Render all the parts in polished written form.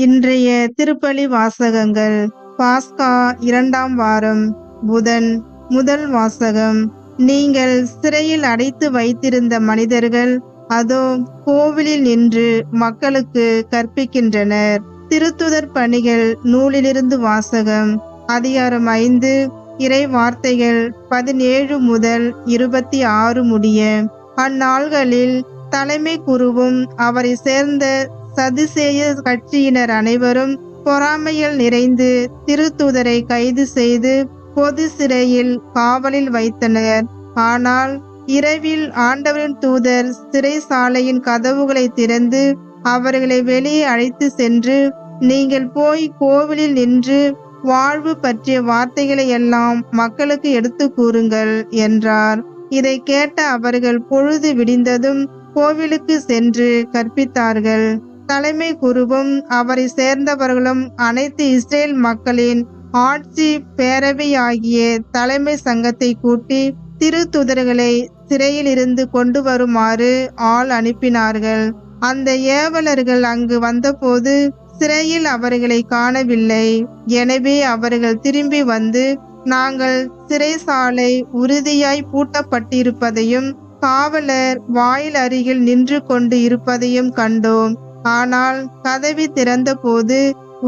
இன்றைய திருப்பலி வாசகங்கள். பாஸ்கா 2ஆம் வாரம், புதன். முதல் வாசகம். நீங்கள் சிறையில் அடைத்து வைத்திருந்த மனிதர்கள் அதோ கோவிலில் நின்று மக்களுக்கு கற்பிக்கின்றனர். திருத்துதர் பணிகள் நூலிலிருந்து வாசகம். அதிகாரம் 5, இறை வார்த்தைகள் 17 முதல் 26 முடிய. அந்நாள்களில் தலைமை குருவும் அவரை சேர்ந்த சதுசேய கட்சியினர் அனைவரும் பொறாமையில் நிறைந்து திருத்தூதரை கைது செய்து பொது சிறையில் காவலில் வைத்தனர். ஆனால் இரவில் ஆண்டவரின் தூதர் சிறைசாலையின் கதவுகளை திறந்து அவர்களை வெளியே அழைத்து சென்று, நீங்கள் போய் கோவிலில் நின்று வாழ்வு பற்றிய வார்த்தைகளை எல்லாம் மக்களுக்கு எடுத்து கூறுங்கள் என்றார். இதை கேட்ட அவர்கள் பொழுது விடிந்ததும் கோவிலுக்கு சென்று கற்பித்தார்கள். தலைமை குருவும் அவரை சேர்ந்தவர்களும் அனைத்து இஸ்ரேல் மக்களின் ஆட்சி பேரவையாகிய தலைமை சங்கத்தை கூட்டி திருத்துதர்களை சிறையில் இருந்து கொண்டு வருமாறு ஆள் அனுப்பினார்கள். அந்த ஏவலர்கள் அங்கு வந்தபோது சிறையில் அவர்களை காணவில்லை. எனவே அவர்கள் திரும்பி வந்து, நாங்கள் சிறைசாலை உறுதியாய் பூட்டப்பட்டிருப்பதையும் காவலர் வாயில் அருகில் நின்று கொண்டு இருப்பதையும் கண்டோம். ஆனால் கதவி திறந்த போது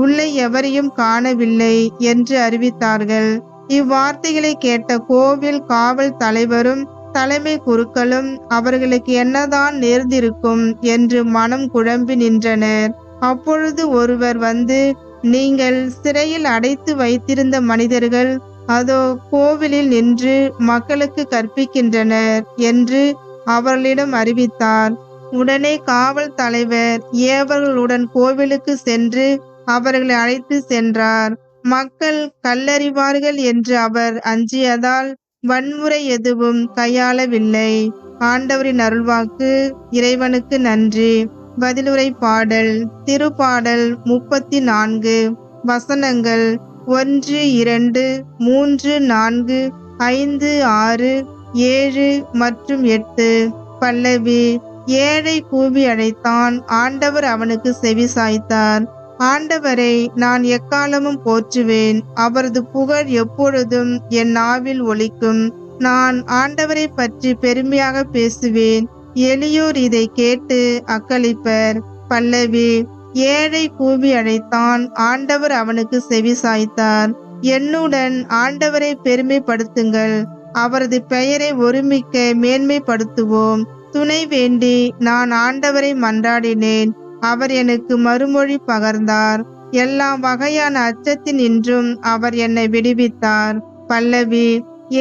உள்ளே எவரையும் காணவில்லை என்று அறிவித்தார்கள். இவ்வார்த்தைகளை கேட்ட கோவில் காவல் தலைவரும் தலைமை குருக்களும் அவர்களுக்கு என்னதான் நேர்ந்திருக்கும் என்று மனம் குழம்பி நின்றனர். அப்பொழுது ஒருவர் வந்து, நீங்கள் சிறையில் அடைத்து வைத்திருந்த மனிதர்கள் அதோ கோவிலில் நின்று மக்களுக்கு கற்பிக்கின்றனர் என்று அவர்களிடம் அறிவித்தார். உடனே காவல் தலைவர் ஏவர்களுடன் கோவிலுக்கு சென்று அவர்களை அழைத்து சென்றார். மக்கள் கல்லறிவார்கள் என்று அவர் அஞ்சியதால் வன்முறை எதுவும் கையாளவில்லை. ஆண்டவரின் அருள்வாக்கு. இறைவனுக்கு நன்றி. பதிலுரை பாடல். திருப்பாடல் 34. வசனங்கள் 1, 2, 3, 4, 5, 6, 7 மற்றும் 8. பல்லவி. ஏழை கூவி அழைத்தான், ஆண்டவர் அவனுக்கு செவி சாய்த்தார். ஆண்டவரை நான் எக்காலமும் போற்றுவேன், அவரது புகழ் எப்பொழுதும் என் நாவில் ஒலிக்கும். நான் ஆண்டவரை பற்றி பெருமையாக பேசுவேன், எளியோர் இதை கேட்டு அக்களிப்பர். பல்லவி. ஏழை கூவி அழைத்தான், ஆண்டவர் அவனுக்கு செவி சாய்த்தார். என்னுடன் ஆண்டவரை பெருமைப்படுத்துங்கள், அவரது பெயரை ஒருமிக்க மேன்மைப்படுத்துவோம். துணை வேண்டி நான் ஆண்டவரை மன்றாடினேன், அவர் எனக்கு மறுமொழி பகர்ந்தார். எல்லா வகையான அச்சத்தின் இன்றும் அவர் என்னை விடுவித்தார். பல்லவி.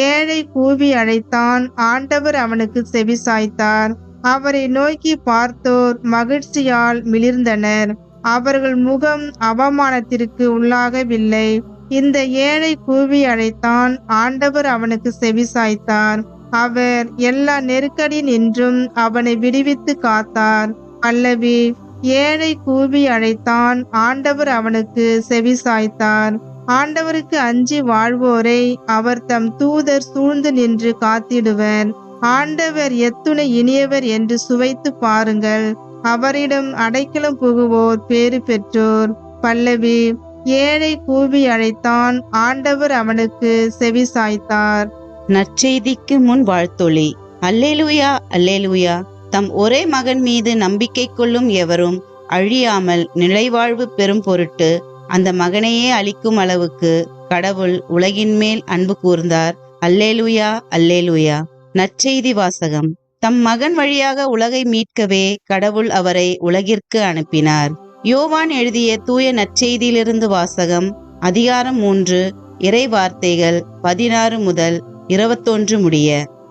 ஏழை கூவி அழைத்தான், ஆண்டவர் அவனுக்கு செவி சாய்த்தார். அவரை நோக்கி பார்த்தோர் மகிழ்ச்சியால் மிளிர்ந்தனர், அவர்கள் முகம் அவமானத்திற்கு உள்ளாகவில்லை. இந்த ஏழை கூவி அழைத்தான், ஆண்டவர் அவனுக்கு செவி சாய்த்தார். அவர் எல்லா நெருக்கடியின் நின்றும் அவனை விடுவித்து காத்தார். பல்லவி. ஏழை கூவி அழைத்தான், ஆண்டவர் அவனுக்கு செவி சாய்த்தார். ஆண்டவருக்கு அஞ்சி வாழ்வோரை அவர் தம் தூதர் சூழ்ந்து நின்று காத்திடுவர். ஆண்டவர் எத்துணை இனியவர் என்று சுவைத்து பாருங்கள், அவரிடம் அடைக்கலம் புகுவோர் பேறு பெற்றோர். பல்லவி. ஏழை கூவி அழைத்தான், ஆண்டவர் அவனுக்கு செவி சாய்த்தார். நற்செய்திக்கு முன் வாழ்த்தொளி. அல்லேலூயா, அல்லேலூயா. தம் ஒரே மகன் மீது நம்பிக்கை கொள்ளும் எவரும் அழியாமல் நிலைவாழ்வு பெறும் பொருட்டு அந்த மகனையே அளிக்கும் அளவுக்கு கடவுள் உலகின் மேல் அன்பு கூர்ந்தார். அல்லேலூயா, அல்லேலூயா. நற்செய்தி வாசகம். தம் மகன் வழியாக உலகை மீட்கவே கடவுள் அவரை உலகிற்கு அனுப்பினார். யோவான் எழுதிய தூய நற்செய்தியிலிருந்து வாசகம். அதிகாரம் 3, இறை வார்த்தைகள் 16 முதல் 21 முடிய.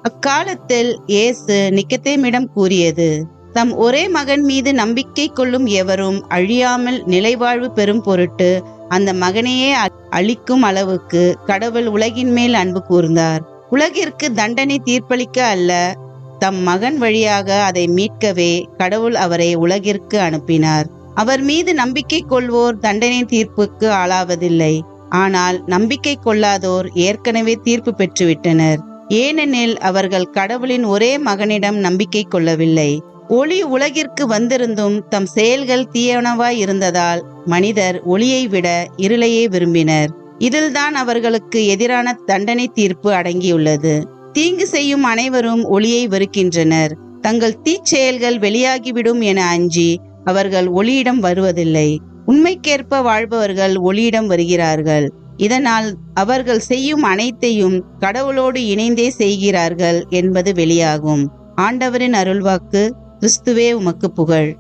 அக்காலத்தில் இயேசு நிக்கதேமிடம் கூறியது, தம் ஒரே மகன் மீது நம்பிக்கை கொள்ளும் எவரும் அழியாமல் நிலைவாழ்வு பெறும் பொருட்டு அந்த மகனையே அளிக்கும் அளவுக்கு கடவுள் உலகின் மேல் அன்பு கூர்ந்தார். உலகிற்கு தண்டனை தீர்ப்பளிக்க அல்ல, தம் மகன் வழியாக அதை மீட்கவே கடவுள் அவரை உலகிற்கு அனுப்பினார். அவர் மீது நம்பிக்கை கொள்வோர் தண்டனை தீர்ப்புக்கு ஆளாவதில்லை. ஆனால் நம்பிக்கை கொள்ளாதோர் ஏற்கனவே தீர்ப்பு பெற்றுவிட்டனர். ஏனெனில் அவர்கள் கடவுளின் ஒரே மகனிடம் நம்பிக்கை கொள்ளவில்லை. ஒளி உலகிற்கு வந்திருந்தும் தம் செயல்கள் தீயனவாய் இருந்ததால் மனிதர் ஒளியை விட இருளையே விரும்பினர். இதில்தான் அவர்களுக்கு எதிரான தண்டனை தீர்ப்பு அடங்கியுள்ளது. தீங்கு செய்யும் அனைவரும் ஒளியை வெறுக்கின்றனர். தங்கள் தீச்செயல்கள் வெளியாகிவிடும் என அஞ்சி அவர்கள் ஒளியிடம் வருவதில்லை. உண்மைக்கேற்ப வாழ்பவர்கள் ஒளியிடம் வருகிறார்கள். இதனால் அவர்கள் செய்யும் அனைத்தையும் கடவுளோடு இணைந்தே செய்கிறார்கள் என்பது வெளியாகும். ஆண்டவரின் அருள்வாக்கு. கிறிஸ்துவே உமக்கு புகழ்.